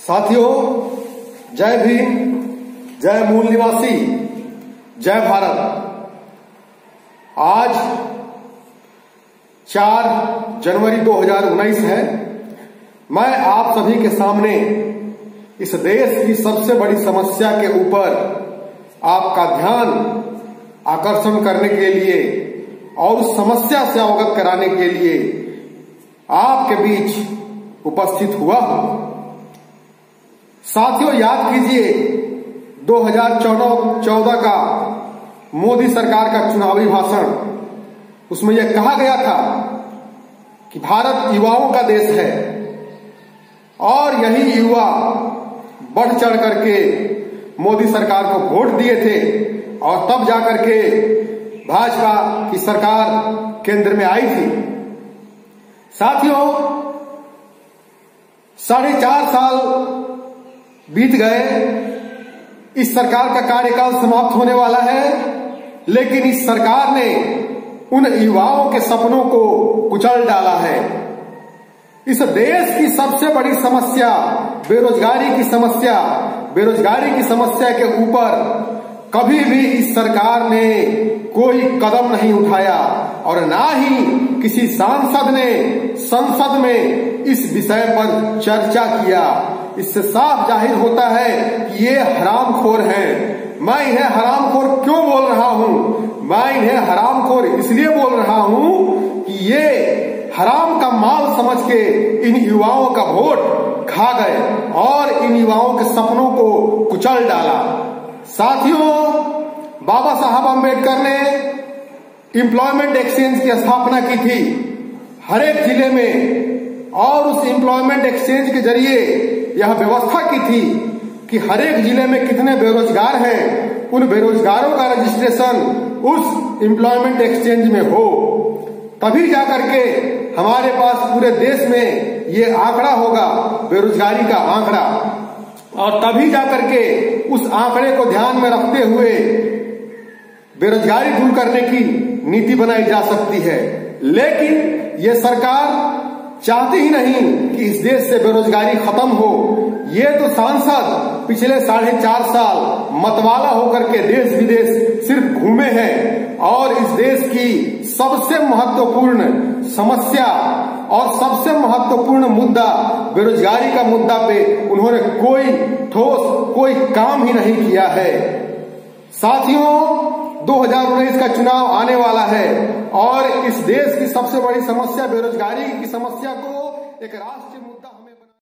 साथियों, जय भीम, जय मूल निवासी, जय भारत। आज 4 जनवरी 2019 है। मैं आप सभी के सामने इस देश की सबसे बड़ी समस्या के ऊपर आपका ध्यान आकर्षण करने के लिए और उस समस्या से अवगत कराने के लिए आपके बीच उपस्थित हुआ हूं। साथियों, याद कीजिए 2014 का मोदी सरकार का चुनावी भाषण, उसमें यह कहा गया था कि भारत युवाओं का देश है और यही युवा बढ़ चढ़ करके मोदी सरकार को वोट दिए थे और तब जाकर के भाजपा की सरकार केंद्र में आई थी। साथियों, 4.5 साल बीत गए, इस सरकार का कार्यकाल समाप्त होने वाला है, लेकिन इस सरकार ने उन युवाओं के सपनों को कुचल डाला है। इस देश की सबसे बड़ी समस्या बेरोजगारी की समस्या के ऊपर कभी भी इस सरकार ने कोई कदम नहीं उठाया और ना ही किसी सांसद ने संसद में इस विषय पर चर्चा किया। इससे साफ जाहिर होता है कि ये हरामखोर हैं। मैं इन्हें हरामखोर क्यों बोल रहा हूं? मैं इन्हें हरामखोर इसलिए बोल रहा हूं कि ये हराम का माल समझ के इन युवाओं का वोट खा गए और इन युवाओं के सपनों को कुचल डाला। साथियों, बाबा साहब अम्बेडकर ने एम्प्लॉयमेंट एक्सचेंज की स्थापना की थी हर एक जिले में और उस एम्प्लॉयमेंट एक्सचेंज के जरिए यह व्यवस्था की थी कि हर एक जिले में कितने बेरोजगार हैं, उन बेरोजगारों का रजिस्ट्रेशन उस एम्प्लॉयमेंट एक्सचेंज में हो। तभी जाकर के हमारे पास पूरे देश में ये आंकड़ा होगा, बेरोजगारी का आंकड़ा, और तभी जाकर के उस आंकड़े को ध्यान में रखते हुए बेरोजगारी दूर करने की नीति बनाई जा सकती है। लेकिन ये सरकार चाहती ही नहीं कि इस देश से बेरोजगारी खत्म हो। ये तो सांसद पिछले 4.5 साल मतवाला होकर के देश विदेश सिर्फ घूमे हैं और इस देश की सबसे महत्वपूर्ण समस्या और सबसे महत्वपूर्ण मुद्दा बेरोजगारी का मुद्दा पे उन्होंने कोई काम ही नहीं किया है। साथियों, 2019 का चुनाव आने वाला है और इस देश की सबसे बड़ी समस्या बेरोजगारी की समस्या को एक राष्ट्रीय